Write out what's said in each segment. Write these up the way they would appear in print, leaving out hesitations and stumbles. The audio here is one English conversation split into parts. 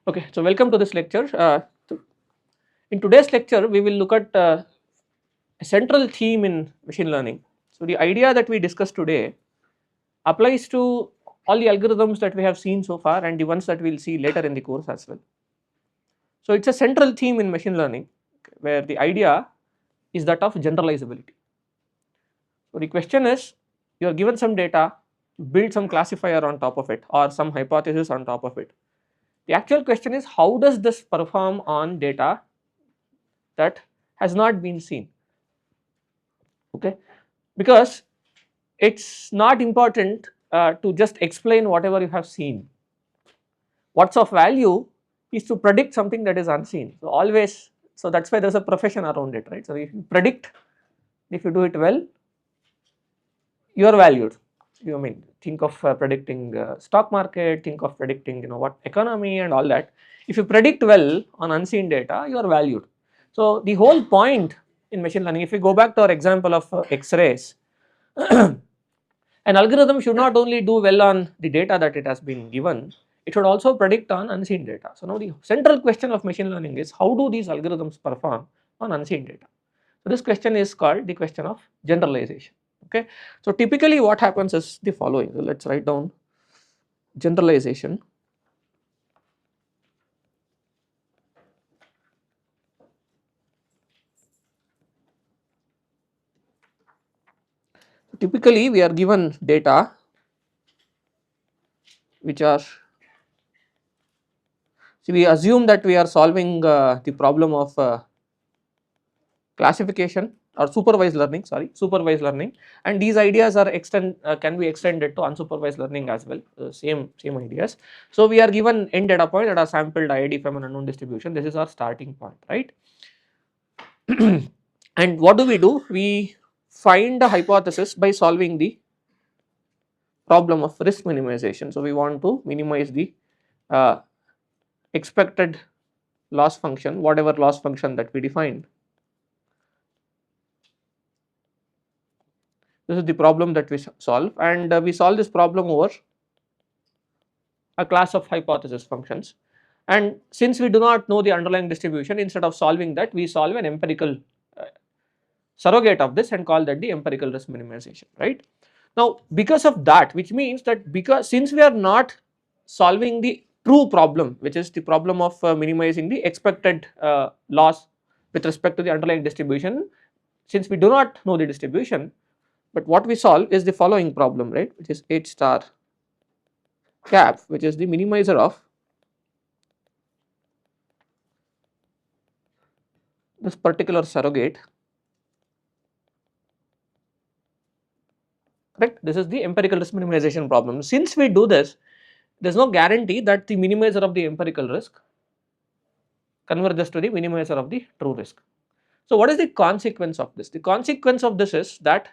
Okay, so welcome to this lecture. In today's lecture, we will look at a central theme in machine learning. So the idea that we discussed today applies to all the algorithms that we have seen so far and the ones that we will see later in the course as well. So it's a central theme in machine learning where the idea is that of generalizability. So the question is, you are given some data, build some classifier on top of it or some hypothesis on top of it. The actual question is, how does this perform on data that has not been seen? Okay, because it's not important to just explain whatever you have seen. What's of value is to predict something that is unseen. So always, so that's why there's a profession around it, right? So if you predict, if you do it well, you are valued. You mean think of predicting stock market, think of predicting what economy and all that. If you predict well on unseen data, you are valued. So the whole point in machine learning, if we go back to our example of X-rays, an algorithm should not only do well on the data that it has been given, it should also predict on unseen data. So now the central question of machine learning is, how do these algorithms perform on unseen data? So this question is called the question of generalization. Okay, so typically what happens is the following. So let's write down generalization. Typically we are given data which are, see, we assume that we are solving the problem of classification or supervised learning, supervised learning, and these ideas are can be extended to unsupervised learning as well, same ideas. So we are given n data point that are sampled IID from an unknown distribution. This is our starting point, right? And what do? We find a hypothesis by solving the problem of risk minimization. So we want to minimize the uh, expected loss function, whatever loss function that we defined. This is the problem that we solve, and we solve this problem over a class of hypothesis functions. And since we do not know the underlying distribution, instead of solving that, we solve an empirical surrogate of this and call that the empirical risk minimization, right? Now, because of that, which means that since we are not solving the true problem, which is the problem of minimizing the expected loss with respect to the underlying distribution, since we do not know the distribution, but what we solve is the following problem, right, which is H star cap, which is the minimizer of this particular surrogate, correct? This is the empirical risk minimization problem. Since we do this, there is no guarantee that the minimizer of the empirical risk converges to the minimizer of the true risk. So what is the consequence of this? The consequence of this is that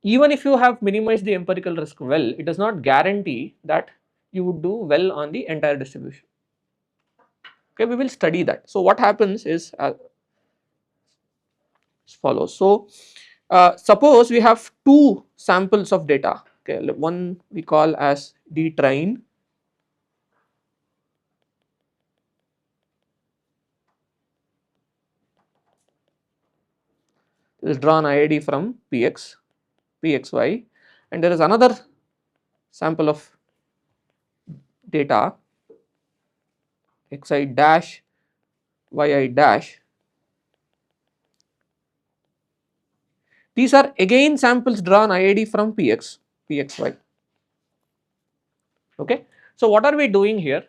even if you have minimized the empirical risk well, it does not guarantee that you would do well on the entire distribution. Okay, we will study that. So what happens is as follows. So suppose we have two samples of data. Okay, one we call as D train, is drawn IID from Px, Pxy, and there is another sample of data xi dash yi dash. These are again samples drawn IID from Px, Pxy. Okay, so what are we doing here?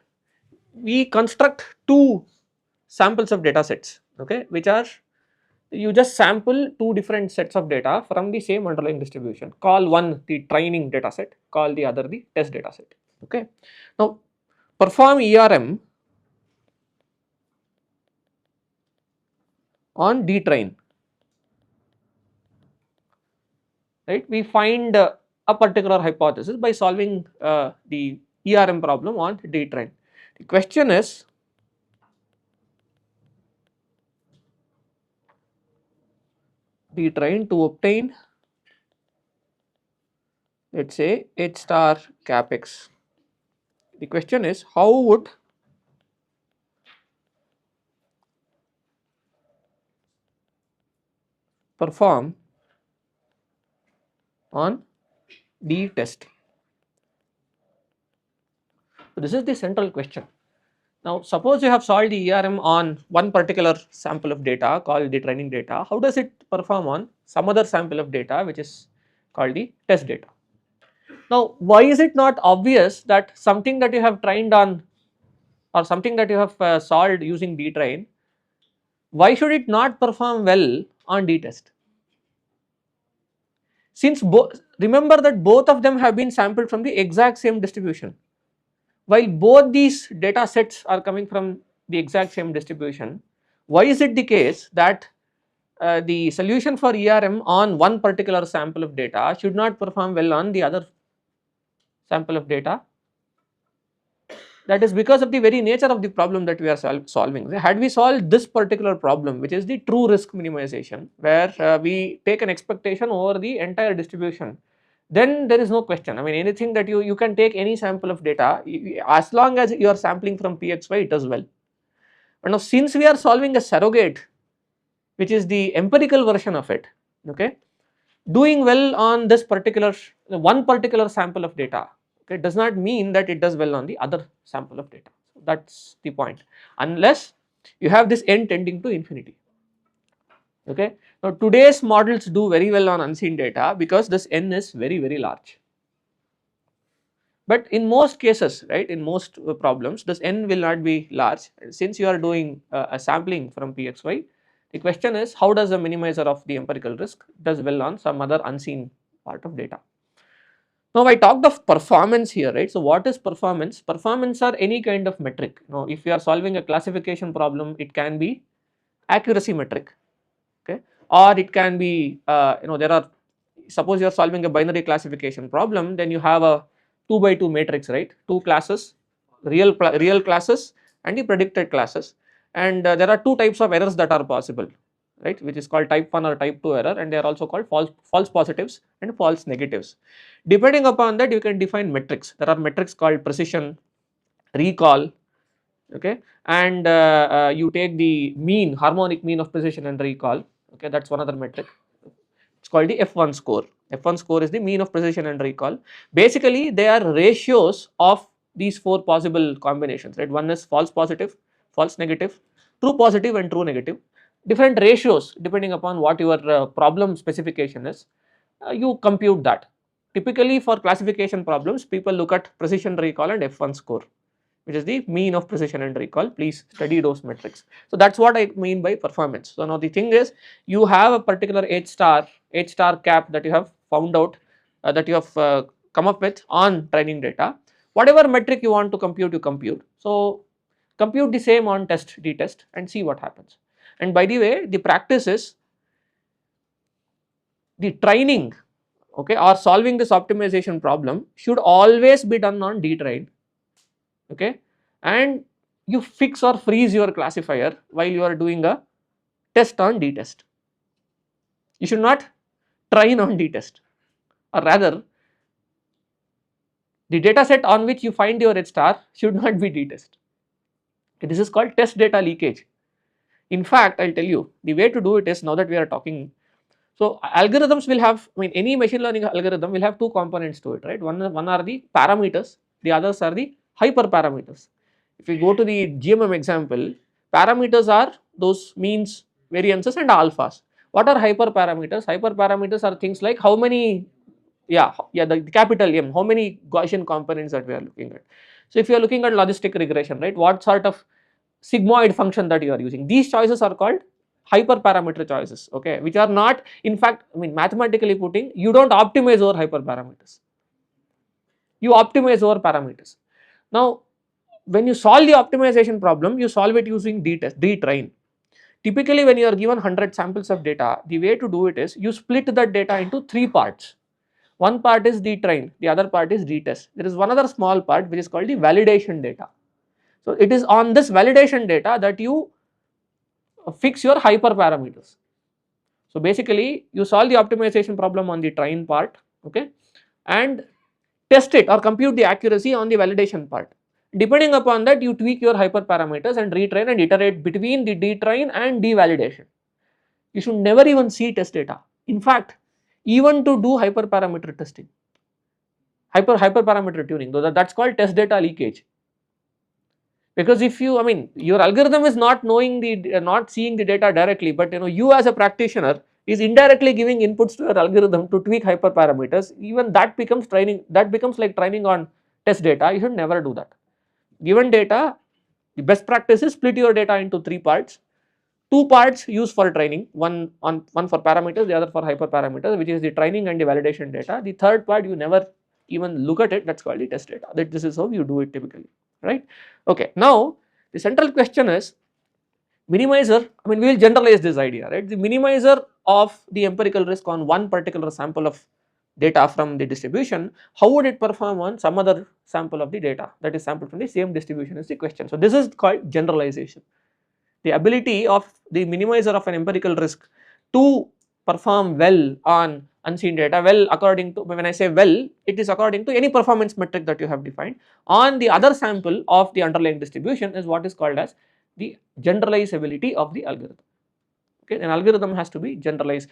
We construct two samples of data sets, okay, which are, you just sample two different sets of data from the same underlying distribution. Call one the training data set, call the other the test data set. Okay, now perform ERM on D train, right? We find a particular hypothesis by solving the ERM problem on D train. The question is, D train to obtain, let's say H star cap x. The question is, how would perform on D test? So this is the central question. Now suppose you have solved the ERM on one particular sample of data called the training data, how does it perform on some other sample of data which is called the test data? Now why is it not obvious that something that you have trained on or something that you have solved using D train, why should it not perform well on D test? Since remember that both of them have been sampled from the exact same distribution. While both these data sets are coming from the exact same distribution, why is it the case that the solution for ERM on one particular sample of data should not perform well on the other sample of data? That is because of the very nature of the problem that we are solving. Had we solved this particular problem, which is the true risk minimization, where we take an expectation over the entire distribution, then there is no question. I mean, anything that you can take any sample of data, as long as you are sampling from PXY, it does well. But now since we are solving a surrogate, which is the empirical version of it, okay, doing well on this particular one particular sample of data, okay, does not mean that it does well on the other sample of data. So that's the point, unless you have this n tending to infinity. Okay, now today's models do very well on unseen data because this n is very large. But in most cases, right, in most problems, this n will not be large. Since you are doing a sampling from PXY, the question is how does the minimizer of the empirical risk does well on some other unseen part of data. Now I talked of performance here, right? So what is performance? Performance are any kind of metric. Now if you are solving a classification problem, it can be accuracy metric, okay, or it can be there are, suppose you are solving a binary classification problem, then you have a 2 by 2 matrix, right? Two classes, real classes and the predicted classes, and there are two types of errors that are possible, right, which is called type 1 or type 2 error, and they are also called false positives and false negatives. Depending upon that, you can define metrics. There are metrics called precision, recall, okay, and you take the mean, harmonic mean of precision and recall, okay, that's one other metric. It's called the F1 score. F1 score is the mean of precision and recall. Basically they are ratios of these four possible combinations, right? One is false positive, false negative, true positive and true negative. Different ratios depending upon what your problem specification is, you compute that. Typically for classification problems, people look at precision, recall and F1 score, which is the mean of precision and recall. Please study those metrics. So that's what I mean by performance. So now the thing is, you have a particular H star cap that you have found out, that you have come up with on training data. Whatever metric you want to compute, you compute. So compute the same on D test and see what happens. And by the way, the practice is the training, okay, or solving this optimization problem should always be done on D train, okay, and you fix or freeze your classifier while you are doing a test on D test. You should not train on D test, or rather the data set on which you find your H star should not be D test. Okay, this is called test data leakage. In fact, I will tell you the way to do it is, now that we are talking, so algorithms will have, I mean any machine learning algorithm will have two components to it, right? One are the parameters, the others are the hyperparameters. If we go to the GMM example, parameters are those means, variances and alphas. What are hyperparameters? Hyperparameters are things like how many, the capital M, how many Gaussian components that we are looking at. So if you are looking at logistic regression, right, what sort of sigmoid function that you are using, these choices are called hyperparameter choices, okay, which are not, in fact, I mean mathematically putting, you don't optimize over hyperparameters, you optimize over parameters. Now when you solve the optimization problem, you solve it using D train. Typically when you are given 100 samples of data, the way to do it is you split that data into three parts. One part is D train, the other part is D test. There is one other small part which is called the validation data. So it is on this validation data that you fix your hyperparameters. So basically you solve the optimization problem on the train part, okay, and test it or compute the accuracy on the validation part. Depending upon that, you tweak your hyperparameters and retrain and iterate between the D train and D validation. You should never even see test data. In fact, even to do hyperparameter testing, hyperparameter tuning, though that's called test data leakage. Because if you, I mean, your algorithm is not knowing the, not seeing the data directly, but you as a practitioner is indirectly giving inputs to your algorithm to tweak hyperparameters. Even that becomes training, that becomes like training on test data. You should never do that. Given data, the best practice is split your data into 3 parts. 2 parts used for training, one for parameters, the other for hyperparameters, which is the training and the validation data. The third part you never even look at it, that's called the test data. This is how you do it typically, right? Okay, now the central question is minimizer. I mean, we will generalize this idea, right? The minimizer of the empirical risk on one particular sample of data from the distribution, how would it perform on some other sample of the data that is sampled from the same distribution is the question. So this is called generalization. The ability of the minimizer of an empirical risk to perform well on unseen data, well according to, when I say well, it is according to any performance metric that you have defined on the other sample of the underlying distribution, is what is called as the generalizability of the algorithm. Okay, an algorithm has to be generalized.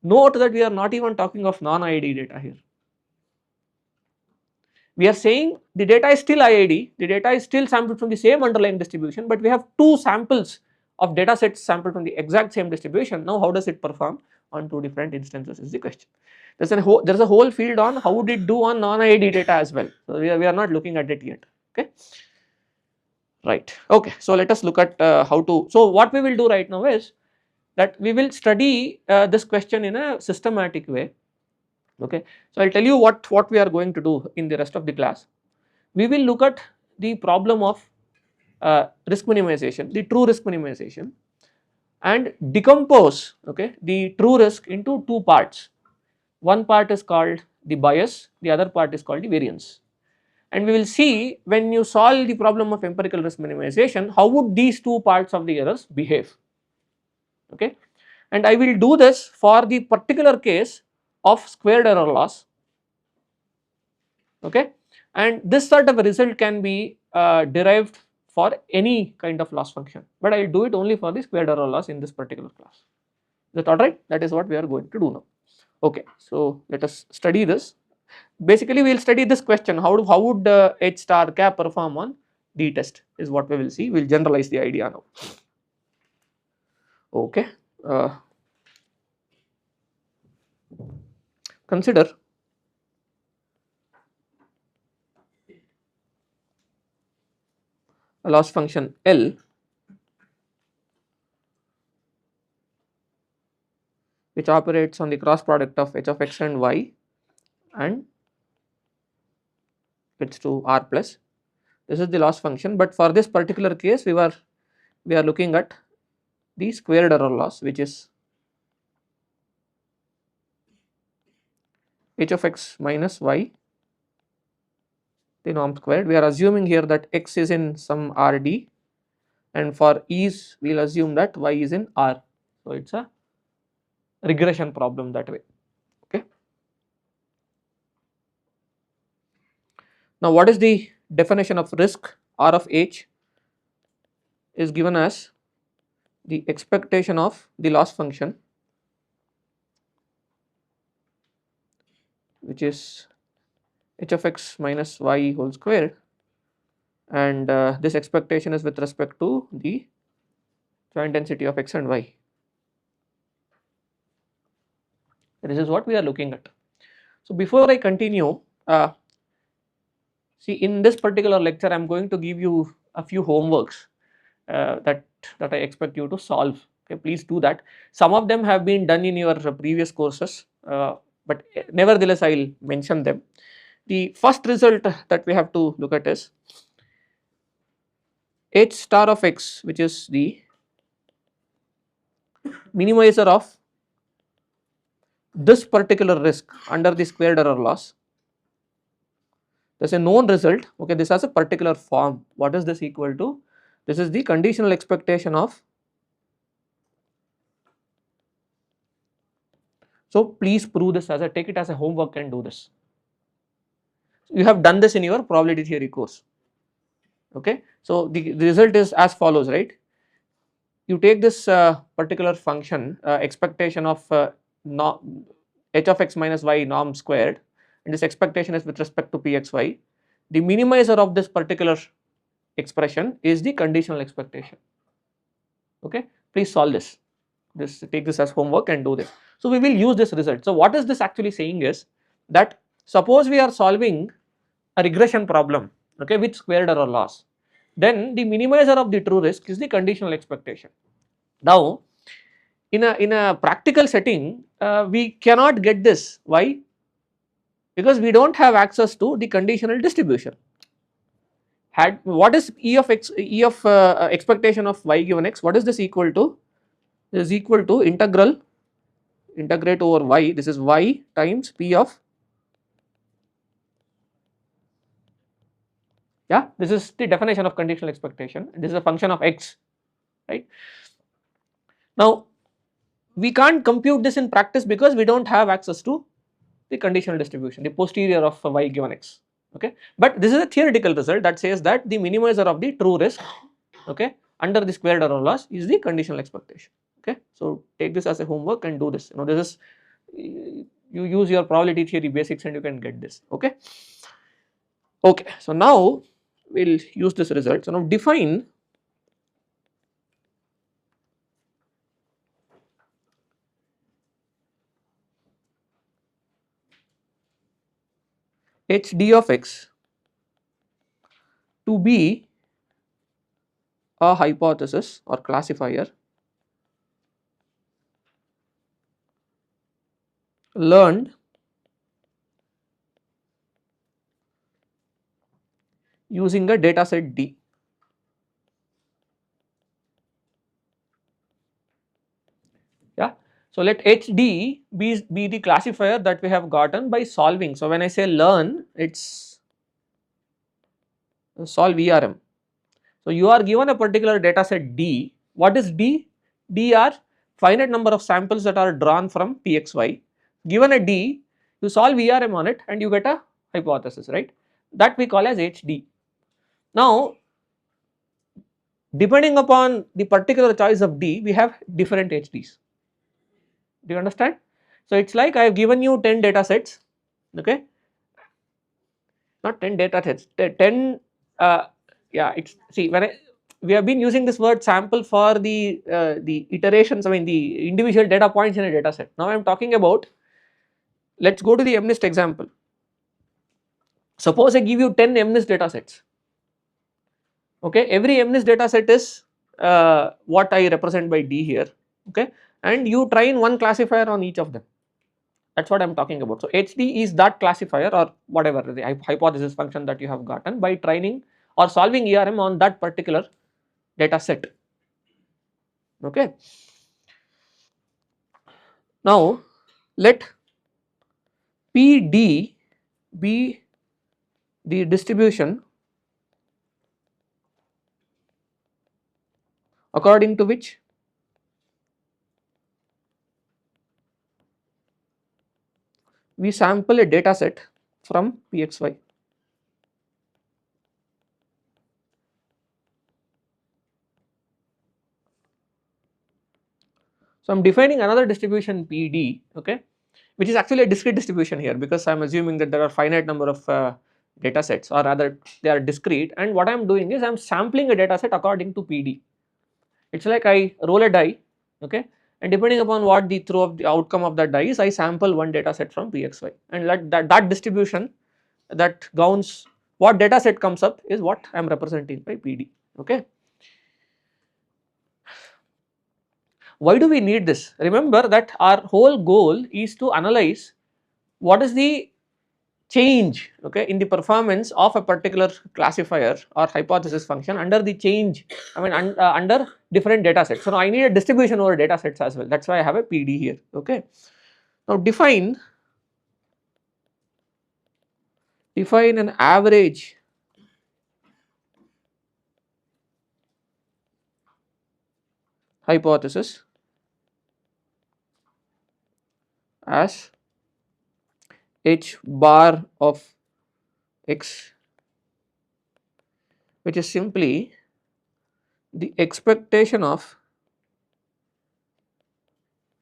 Note that we are not even talking of non-IID data here. We are saying the data is still IID, the data is still sampled from the same underlying distribution, but we have 2 samples of data sets sampled from the exact same distribution. Now how does it perform on 2 different instances is the question. There is a whole field on how would it do on non-IID data as well. So we are not looking at it yet. Okay, right. Okay, so let us look at how to. So what we will do right now is that we will study this question in a systematic way. Okay, so I'll tell you what we are going to do in the rest of the class. We will look at the problem of risk minimization, the true risk minimization, and decompose, okay, the true risk into 2 parts. One part is called the bias, the other part is called the variance. And we will see when you solve the problem of empirical risk minimization, how would these 2 parts of the errors behave. Okay, and I will do this for the particular case of squared error loss. Okay, and this sort of a result can be derived for any kind of loss function, but I will do it only for the squared error loss in this particular class. Is that alright? That is what we are going to do now. Okay, so let us study this. Basically we will study this question, how would H star cap perform on D test is what we will see. We will generalize the idea now. Okay, consider a loss function L which operates on the cross product of h of x and y and fits to r plus. This is the loss function, but for this particular case we are looking at the squared error loss, which is h of x minus y, the norm squared. We are assuming here that x is in some rd, and for ease we will assume that y is in r. So it is a regression problem that way. Okay. Now what is the definition of risk? R of h is given as the expectation of the loss function, which is h of x minus y whole square, and this expectation is with respect to the joint density of x and y. This is what we are looking at. So before I continue, see, in this particular lecture I am going to give you a few homeworks that I expect you to solve. Okay, please do that. Some of them have been done in your previous courses, but nevertheless I will mention them. The first result that we have to look at is h star of x, which is the minimizer of this particular risk under the squared error loss. There is a known result. Okay, this has a particular form. What is this equal to? This is the conditional expectation of. So please prove this as take it as a homework and do this. You have done this in your probability theory course. Okay, so the result is as follows, right? you take this particular function expectation of h of x minus y norm squared, and this expectation is with respect to pxy. The minimizer of this particular expression is the conditional expectation. Okay, please solve this. Take this as homework and do this. So we will use this result. So what is this actually saying is that suppose we are solving a regression problem, okay, with squared error loss, then the minimizer of the true risk is the conditional expectation. Now in a practical setting, we cannot get this. Why? Because we don't have access to the conditional distribution. What is e of x, e of expectation of y given x, what is this equal to? This is equal to integrate over y, this is y times p of, yeah, this is the definition of conditional expectation, this is a function of x, right. Now we can't compute this in practice because we don't have access to the conditional distribution, the posterior of y given x, okay. But this is a theoretical result that says that the minimizer of the true risk, okay, under the squared error loss is the conditional expectation, okay. So take this as a homework and do this, this is, you use your probability theory basics and you can get this, okay. Okay, so now we will use this result. So now define hd of x to be a hypothesis or classifier learned using a data set D. Yeah. So let HD be the classifier that we have gotten by solving. So when I say learn, it's solve ERM. So you are given a particular data set D. What is D? D are finite number of samples that are drawn from PXY. Given a D, you solve ERM on it and you get a hypothesis, right? That we call as HD. Now, depending upon the particular choice of D, we have different HDs. Do you understand? So it's like I have given you 10 data sets, okay? Not 10 data sets, 10, yeah, it's, see, we have been using this word sample for the iterations, I mean the individual data points in a data set. Now I am talking about, let's go to the MNIST example. Suppose I give you 10 MNIST data sets, okay? Every MNIST data set is what I represent by D here, okay? And you train one classifier on each of them. That is what I am talking about. So HD is that classifier or whatever the hypothesis function that you have gotten by training or solving ERM on that particular data set, okay. Now let PD be the distribution according to which we sample a data set from PXY. So I am defining another distribution PD, okay, which is actually a discrete distribution here because I am assuming that there are finite number of data sets, or rather they are discrete, and what I am doing is I am sampling a data set according to PD. It's like I roll a die, okay, and depending upon what the throw of the outcome of that die is, I sample one data set from PXY, and let that distribution that governs what data set comes up is what I am representing by PD, okay. Why do we need this? Remember that our whole goal is to analyze what is the change, okay, in the performance of a particular classifier or hypothesis function under the change, I mean under different data sets. So now I need a distribution over data sets as well. That's why I have a PD here, okay. Now define an average hypothesis as h bar of x, which is simply the expectation of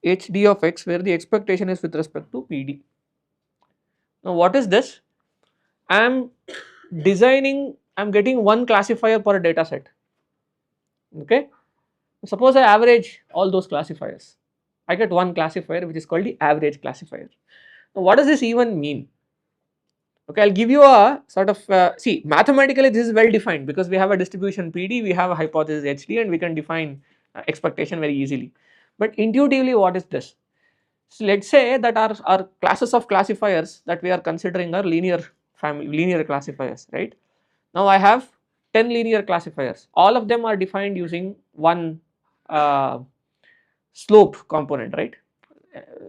HD of x where the expectation is with respect to PD. Now what is this? I am designing, I am getting one classifier per data set, okay. Suppose I average all those classifiers, I get one classifier which is called the average classifier. Now what does this even mean? Okay, I'll give you a sort of, see, mathematically this is well defined because we have a distribution PD, we have a hypothesis HD, and we can define expectation very easily. But intuitively what is this? So let's say that our classes of classifiers that we are considering are linear classifiers, right? Now I have 10 linear classifiers, all of them are defined using one uh, slope component, right?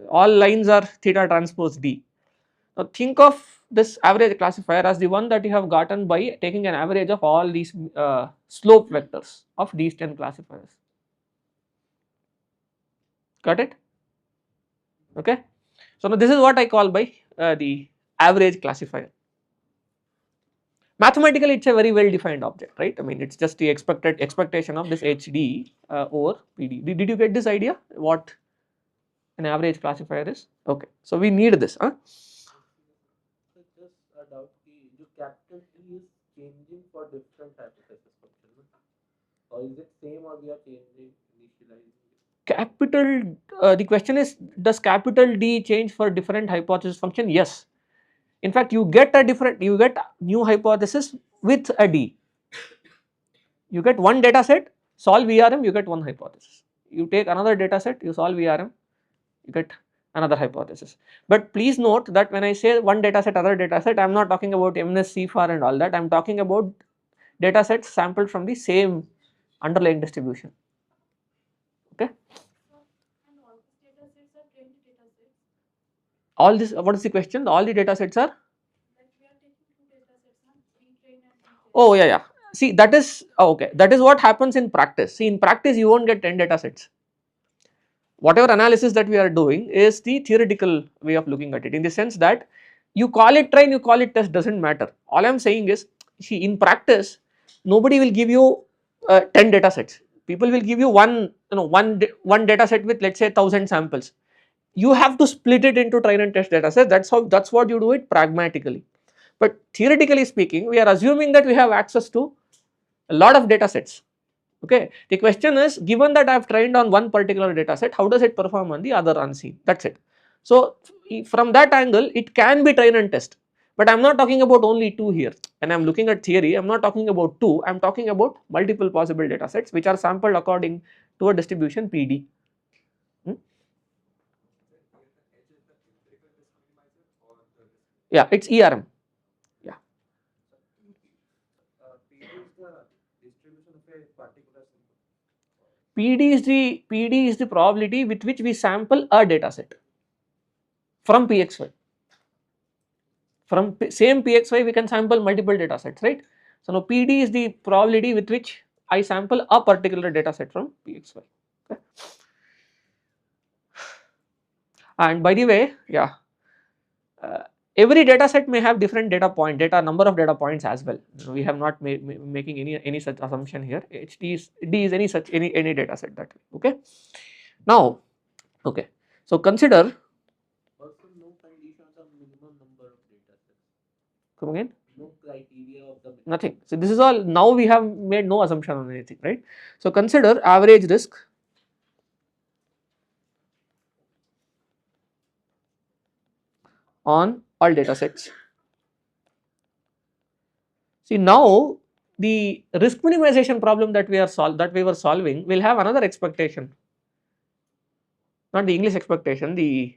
All lines are theta transpose D. Now think of this average classifier as the one that you have gotten by taking an average of all these slope vectors of these 10 classifiers. Got it? Okay. So now this is what I call by the average classifier. Mathematically it's a very well defined object, right? I mean it's just the expectation of this HD over PD. Did you get this idea what an average classifier is? Okay. So we need this. So just a doubt, the capital T is changing for different hypothesis function, or is it same or we are changing initializing it? Capital, the question is, does capital D change for different hypothesis function? Yes. In fact, you get new hypothesis with a D. You get one data set, solve VRM, you get one hypothesis. You take another data set, you solve VRM, you get another hypothesis. But please note that when I say one data set, other data set, I am not talking about MNS, CFAR and all that. I am talking about data sets sampled from the same underlying distribution. Okay. All this, what is the question? All the data sets are? Oh yeah. See, that is okay. That is what happens in practice. See, in practice you won't get 10 data sets. Whatever analysis that we are doing is the theoretical way of looking at it, in the sense that you call it train, you call it test, doesn't matter. All I am saying is, see, in practice nobody will give you 10 data sets. People will give you one data set with, let's say, 1000 samples. You have to split it into train and test data sets. That's what you do it pragmatically. But theoretically speaking, we are assuming that we have access to a lot of data sets. Okay, the question is, given that I have trained on one particular data set, how does it perform on the other unseen? That's it. So from that angle, it can be train and test. But I am not talking about only two here. And I am looking at theory, I am not talking about two, I am talking about multiple possible data sets which are sampled according to a distribution PD. Yeah, it's ERM. Yeah. PD is the distribution of a particular symbol. PD is the probability with which we sample a data set from PXY. From same PXY we can sample multiple data sets, right? So now PD is the probability with which I sample a particular data set from PXY. Okay. And by the way, yeah, every data set may have different number of data points as well. We have not making any such assumption here. D is any data set that way. Okay. Now, okay. So consider. Also, no conditions of minimum number of data sets. Come again? No criteria of the minimum. Nothing. So this is all. Now we have made no assumption on anything, right? So consider average risk on all data sets. See, now the risk minimization problem that we were solving will have another expectation, not the English expectation, the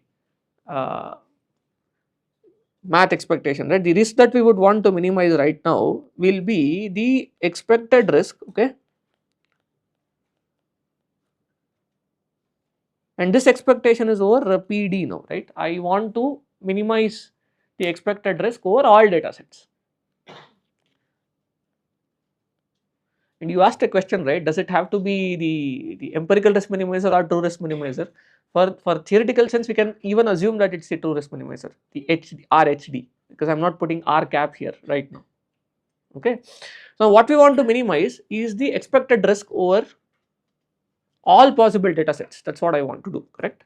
math expectation, right? The risk that we would want to minimize right now will be the expected risk, okay? And this expectation is over PD now, right? I want to minimize the expected risk over all data sets. And you asked a question, right? Does it have to be the empirical risk minimizer or true risk minimizer? For theoretical sense, we can even assume that it's the true risk minimizer, the RHD, because I'm not putting R cap here right now. Okay. So what we want to minimize is the expected risk over all possible data sets. That is what I want to do, correct?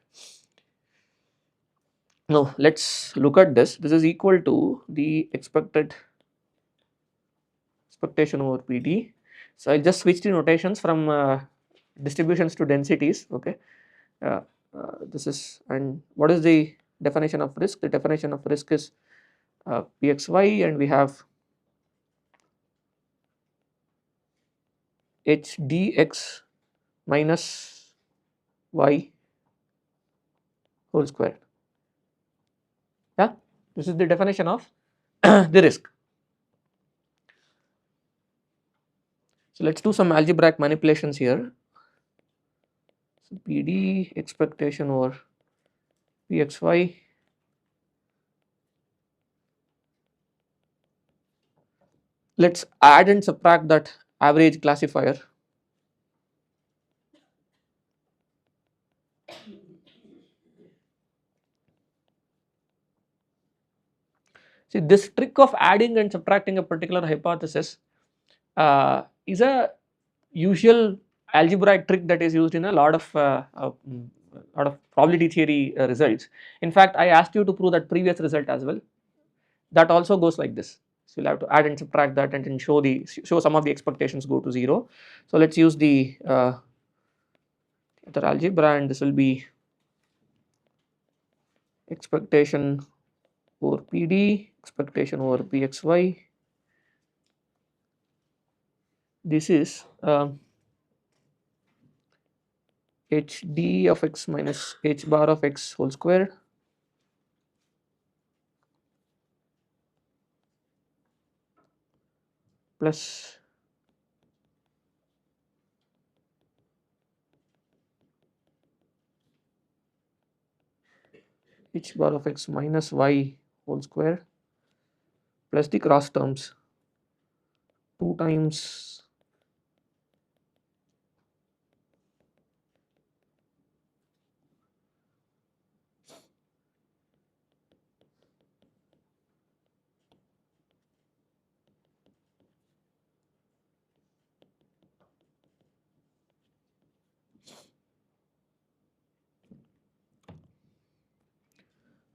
Now let us look at this. This is equal to the expectation over PD. So I will just switch the notations from distributions to densities, okay. uh, this is, and what is the definition of risk? The definition of risk is Pxy, and we have Hdx minus y whole square. Yeah, this is the definition of the risk. So let us do some algebraic manipulations here. So PD expectation over Pxy, let us add and subtract that average classifier. See, this trick of adding and subtracting a particular hypothesis is a usual algebraic trick that is used in a lot of probability theory results. In fact, I asked you to prove that previous result as well. That also goes like this. So you'll have to add and subtract that and then show some of the expectations go to 0. So let's use the other algebra, and this will be expectation over PD, expectation over Pxy. This is Hd of x minus h bar of x whole square plus h bar of x minus y whole square plus the cross terms 2 times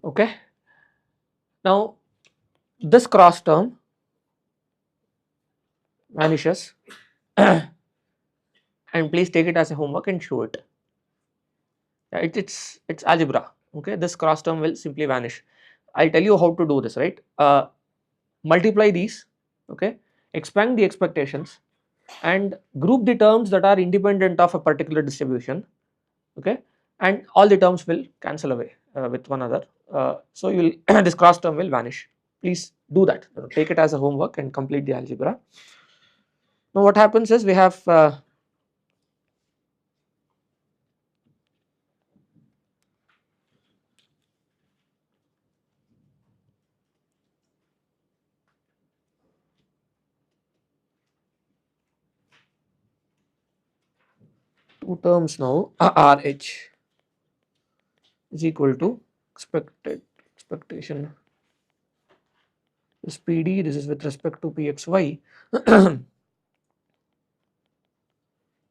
okay. Now this cross term vanishes and please take it as a homework and show it. Yeah, it's algebra, okay. This cross term will simply vanish. I'll tell you how to do this, right? Multiply these, okay, expand the expectations and group the terms that are independent of a particular distribution, okay, and all the terms will cancel away with one another. So you will this cross term will vanish. Please do that, take it as a homework and complete the algebra. Now what happens is we have two terms now. RH is equal to expectation is PD, this is with respect to Pxy,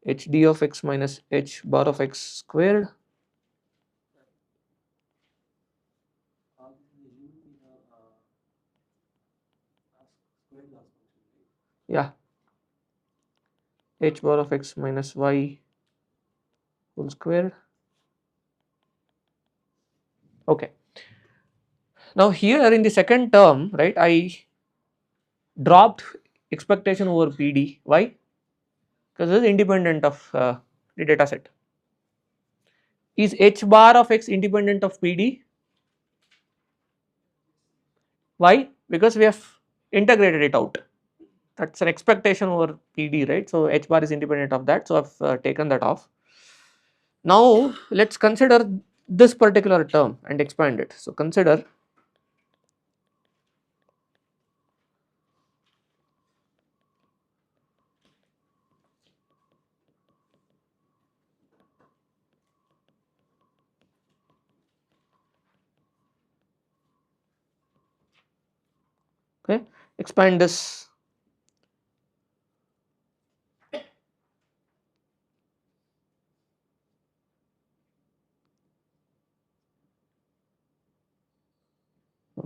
Hd of x minus h bar of x squared yeah h bar of x minus y whole squared. Okay. Now here in the second term, right, I dropped expectation over PD. Why? Because this is independent of the data set. Is h bar of x independent of PD? Why? Because we have integrated it out. That's an expectation over PD, right? So h bar is independent of that. So I've taken that off. Now let's consider this particular term and expand it. So consider okay, expand this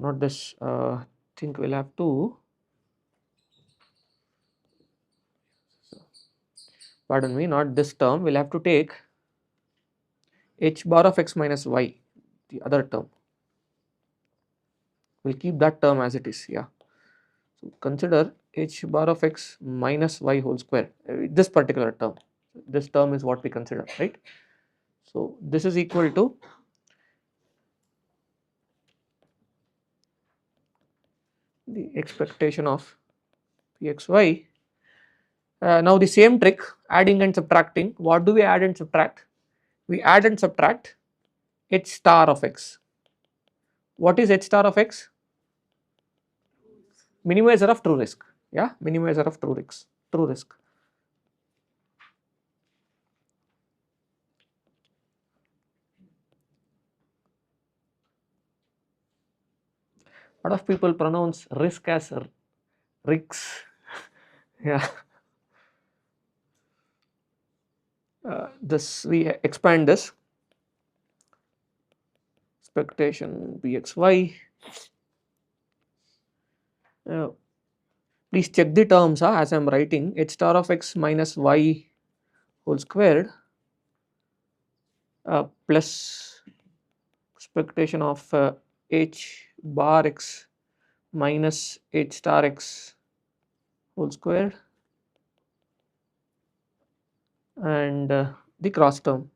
not this, I think we'll have to, pardon me, not this term, we'll have to take h bar of x minus y, the other term. We'll keep that term as it is, yeah. So consider h bar of x minus y whole square, this particular term. This term is what we consider, right? So this is equal to the expectation of pxy. Now the same trick, adding and subtracting. What do we add and subtract? We add and subtract h star of x. What is h star of x? Minimizer of true risk. Yeah, minimizer of true risk. True risk. A lot of people pronounce risk as risks. Yeah. This we expand this expectation pxy. Please check the terms as I am writing. H star of x minus y whole squared plus expectation of h bar x minus h star x whole squared and the cross term.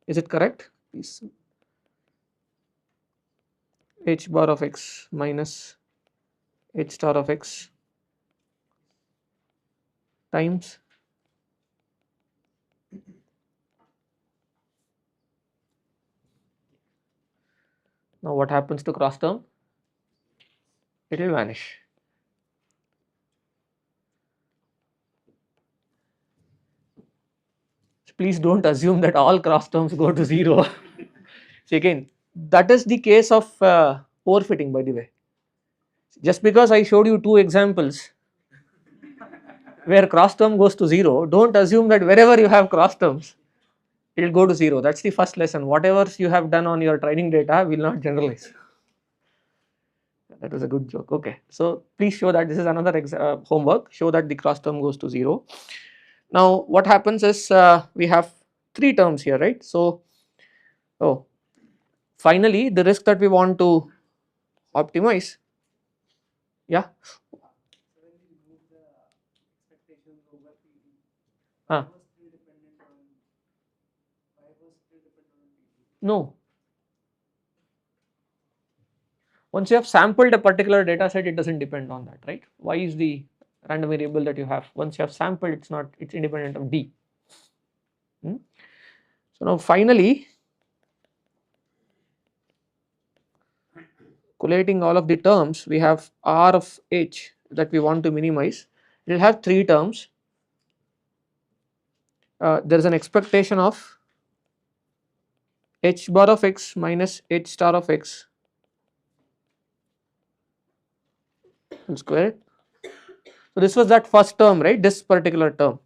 Is it correct? Please. H bar of x minus h star of x times now what happens to cross term? It will vanish. Please don't assume that all cross terms go to 0. See again, that is the case of overfitting, by the way. Just because I showed you two examples where cross term goes to 0, don't assume that wherever you have cross terms, it will go to 0. That's the first lesson. Whatever you have done on your training data will not generalize. That was a good joke. Okay, so please show that this is another homework. Show that the cross term goes to 0. Now what happens is we have three terms here, right? So, finally the risk that we want to optimize, yeah. No. Once you have sampled a particular data set, it doesn't depend on that, right? Y is the random variable that you have. Once you have sampled, it's independent of D. So now finally, collating all of the terms, we have R of H that we want to minimize. It will have three terms. There is an expectation of h bar of x minus h star of x squared. So this was that first term, right? This particular term.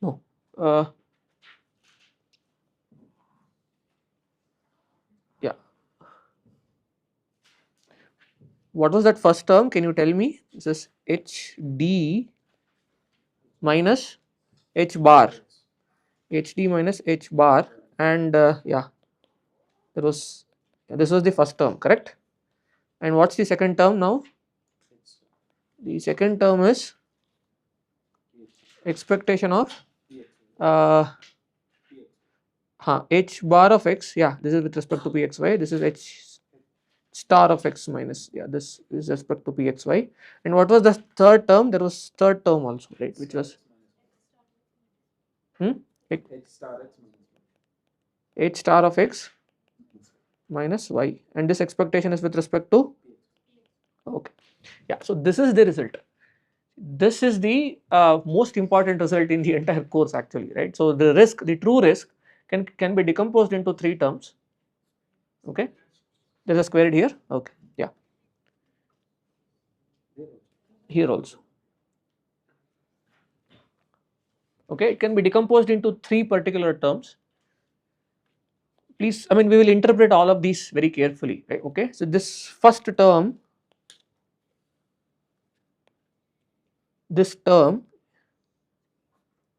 No. Yeah. What was that first term? Can you tell me? This is hd minus h bar. hd minus h bar, and yeah, this was the first term, correct? And what's the second term now? The second term is expectation of h bar of x. Yeah, this is with respect to pxy. This is h star of x minus, yeah, this is respect to pxy. And what was the third term? There was third term also, right? Which was h star of x minus y, and this expectation is with respect to, okay, yeah. So this is the result. This is the most important result in the entire course actually, right? So the risk, the true risk can be decomposed into three terms. Okay, there's a squared here. Okay, yeah, here also. Okay, it can be decomposed into three particular terms. please, I mean, we will interpret all of these very carefully, right? Okay, so this first term, this term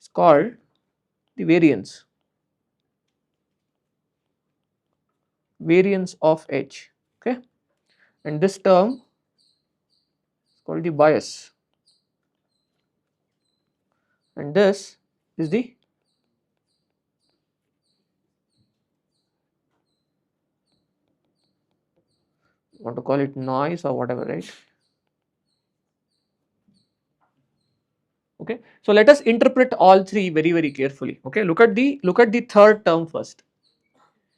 is called the variance of H, okay, and this term is called the bias, and this is the want to call it noise or whatever, right? Okay, so let us interpret all three very carefully. Okay, look at the third term first.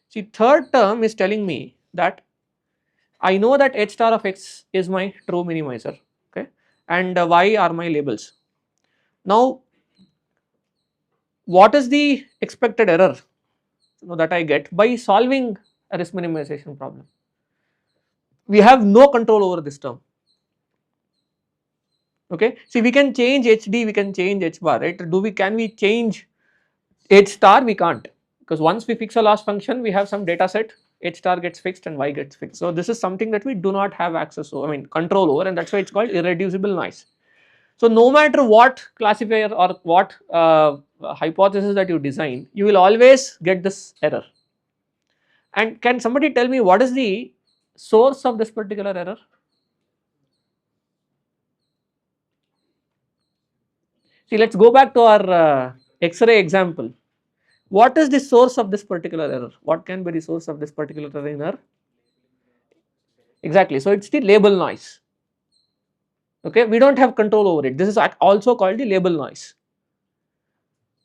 See, third term is telling me that I know that H star of X is my true minimizer, okay, and Y are my labels. Now, what is the expected error, that I get by solving a risk minimization problem? We have no control over this term. Okay, see, we can change HD, we can change H bar, right? Can we change H star? We can't, because once we fix a loss function, we have some data set, H star gets fixed and Y gets fixed. So this is something that we do not have access to, I mean, control over, and that's why it's called irreducible noise. So no matter what classifier or what hypothesis that you design, you will always get this error. And can somebody tell me what is the source of this particular error? See, let's go back to our X-ray example. What is the source of this particular error? What can be the source of this particular error? Exactly. So it's the label noise. Okay, we don't have control over it. This is also called the label noise.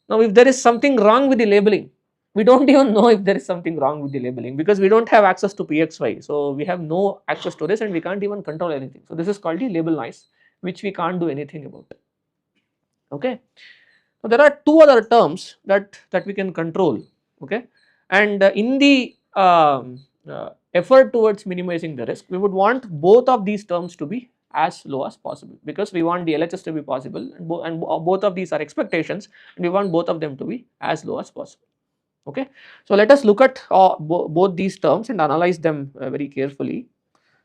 Now, if there is something wrong with the labeling, we don't even know if there is something wrong with the labeling, because we don't have access to PXY. So we have no access to this and we can't even control anything. So this is called the label noise, which we can't do anything about. Okay. So there are two other terms that we can control. Okay, and in the effort towards minimizing the risk, we would want both of these terms to be as low as possible, because we want the LHS to be possible, and both of these are expectations, and we want both of them to be as low as possible. Okay, so let us look at both these terms and analyze them very carefully.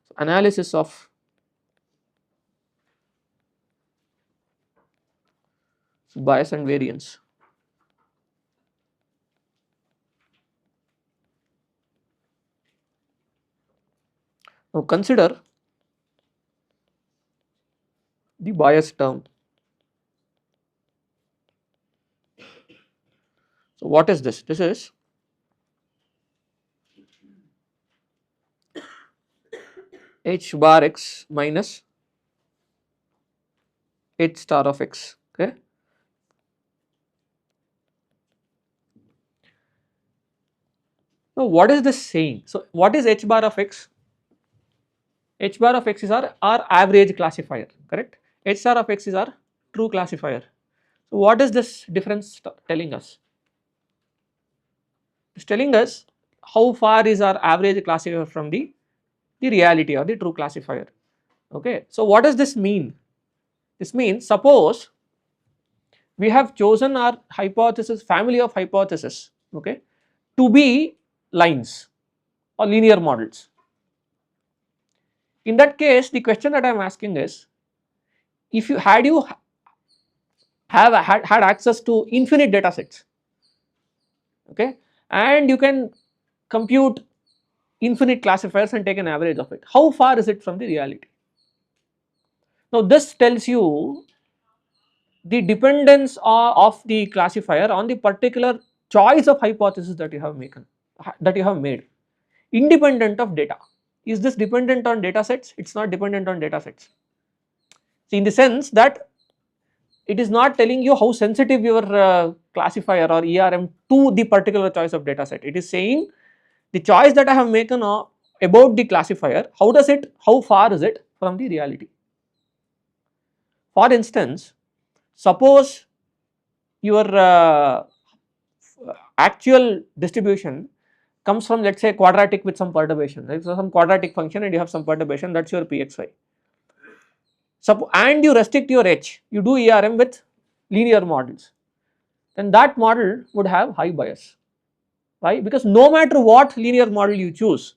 So analysis of bias and variance. Now consider the bias term. So what is this? This is H bar X minus H star of X. Okay. Now what is this saying? So what is H bar of X? H bar of X is our average classifier, correct? H star of X is our true classifier. So what is this difference telling us? It's telling us how far is our average classifier from the reality or the true classifier. Okay, so what does this mean? This means, suppose we have chosen our hypothesis, family of hypothesis, okay, to be lines or linear models. In that case, the question that I am asking is, if you had access to infinite data sets, okay, and you can compute infinite classifiers and take an average of it, how far is it from the reality? Now this tells you the dependence of the classifier on the particular choice of hypothesis that you have made, independent of data. Is this dependent on data sets? It's not dependent on data sets. See, in the sense that it is not telling you how sensitive your classifier or ERM to the particular choice of data set. It is saying the choice that I have made about the classifier, how far is it from the reality? For instance, suppose your actual distribution comes from, let's say, quadratic with some perturbation, right? So some quadratic function and you have some perturbation, that's your PXY. And you restrict your H, you do ERM with linear models, then that model would have high bias. Why? Because no matter what linear model you choose,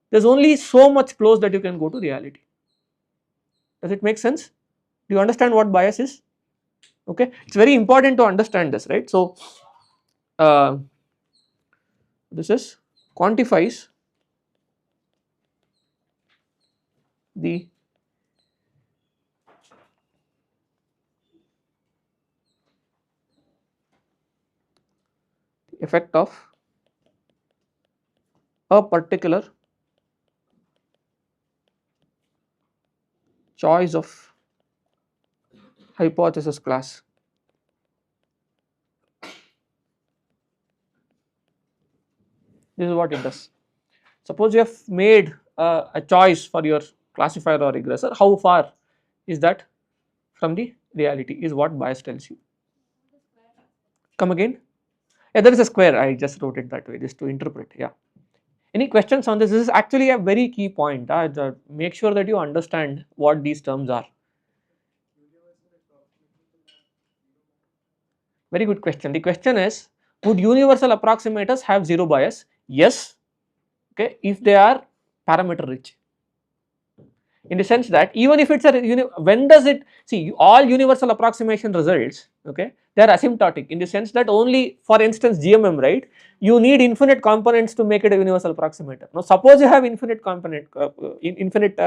there is only so much close that you can go to reality. Does it make sense? Do you understand what bias is? Okay, it is very important to understand this, right. So, uh, this is quantifies the effect of a particular choice of hypothesis class. This is what it does. Suppose you have made a choice for your classifier or regressor, how far is that from the reality is what bias tells you. Come again? Yeah, there is a square, I just wrote it that way just to interpret. Yeah. Any questions on this? This is actually a very key point. Make sure that you understand what these terms are. Very good question. The question is, would universal approximators have zero bias? Yes, okay, if they are parameter rich. In the sense that even if it's a when does it see all universal approximation results, okay, they are asymptotic in the sense that only for instance GMM, right, you need infinite components to make it a universal approximator. Now suppose you have infinite component infinite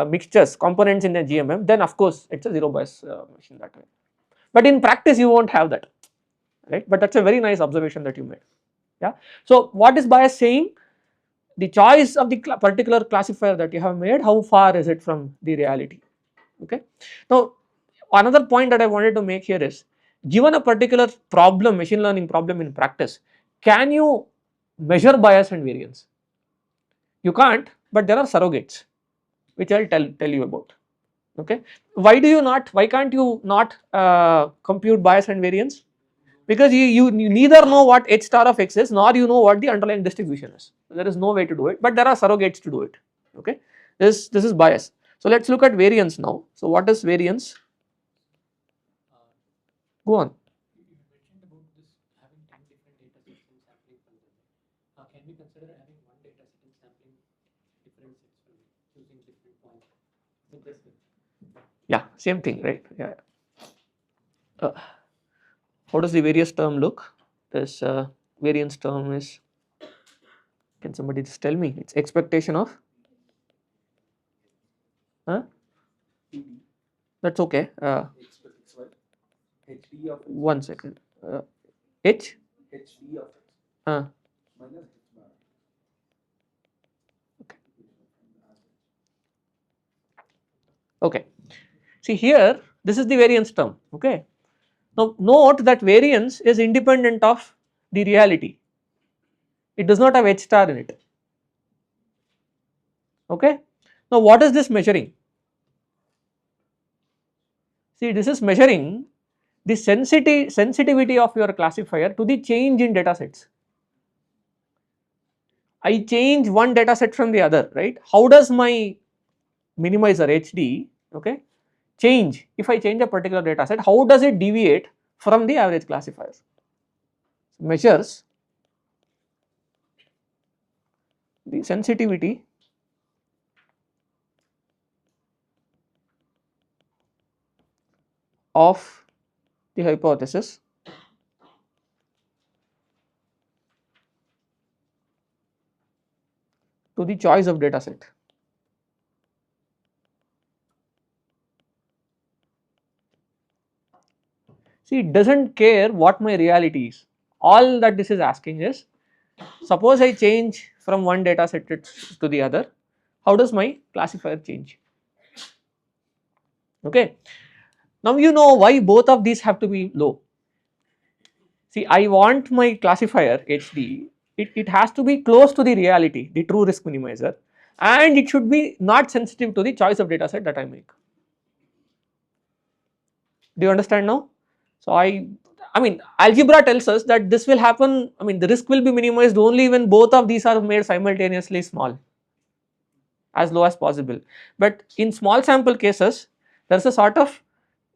mixtures components in a GMM, then of course it's a zero bias machine that way, but in practice you won't have that, right. But that's a very nice observation that you made. Yeah. So what is bias saying? The choice of the particular classifier that you have made, how far is it from the reality, okay. Now another point that I wanted to make here is, given a particular problem, machine learning problem in practice, can you measure bias and variance? You can't, but there are surrogates which I will tell you about, okay. Why can't you not compute bias and variance? Because you neither know what h star of x is, nor you know what the underlying distribution is. So there is no way to do it, but there are surrogates to do it, okay. This is bias. So let us look at variance now. So what is variance? Go on. You mentioned about this having 10 different data sets and sampling from them. Can we consider having one data set and sampling different sets from it, choosing different points? Yeah, same thing, right? Yeah. How does the variance term look? This variance term is, can somebody just tell me? It's expectation of, huh? That's okay. HD of One second. H? HD of Uh, minus H bar. okay. See here, this is the variance term, okay. Now note that variance is independent of the reality. It does not have H star in it, okay. Now what is this measuring? See, this is measuring the sensitivity of your classifier to the change in data sets. I change one data set from the other, right? How does my minimizer HD, okay, change if I change a particular data set? How does it deviate from the average classifier? Measures the sensitivity of the hypothesis to the choice of data set. See, it does not care what my reality is. All that this is asking is, suppose I change from one data set to the other, how does my classifier change? Okay. Now you know why both of these have to be low. See, I want my classifier HD, it has to be close to the reality, the true risk minimizer, and it should be not sensitive to the choice of data set that I make. Do you understand now? So I mean algebra tells us that this will happen, I mean the risk will be minimized only when both of these are made simultaneously small, as low as possible. But in small sample cases, there is a sort of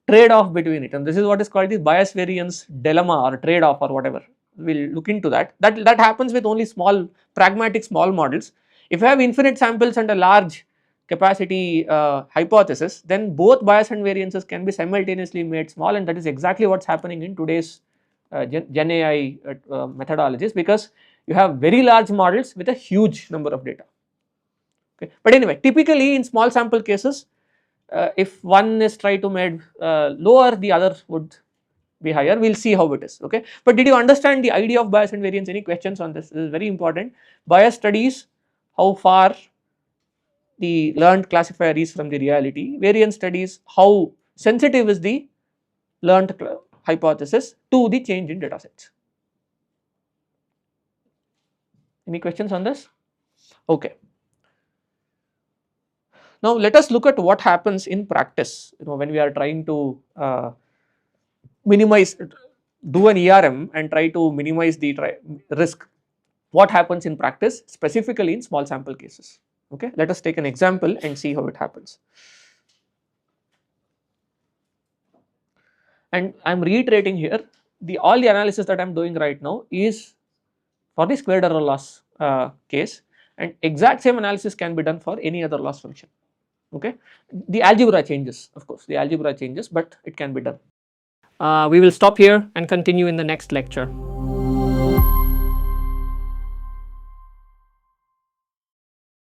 trade off between it, and this is what is called the bias variance dilemma or trade off or whatever. will look into that. That happens with only small pragmatic small models. If you have infinite samples and a large capacity hypothesis, then both bias and variances can be simultaneously made small, and that is exactly what is happening in today's Gen AI methodologies, because you have very large models with a huge number of data. Okay. But anyway, typically in small sample cases, if one is try to made lower, the other would be higher. We will see how it is. Okay. But did you understand the idea of bias and variance? Any questions on this? This is very important. Bias studies how far the learned classifier is from the reality. Variance studies how sensitive is the learned hypothesis to the change in data sets. Any questions on this? Okay. Now let us look at what happens in practice, when we are trying to minimize, do an ERM and try to minimize the risk. What happens in practice, specifically in small sample cases. Okay, let us take an example and see how it happens. And I am reiterating here, all the analysis that I am doing right now is for the squared error loss case, and exact same analysis can be done for any other loss function. Okay, the algebra changes, of course, the algebra changes, but it can be done. We will stop here and continue in the next lecture.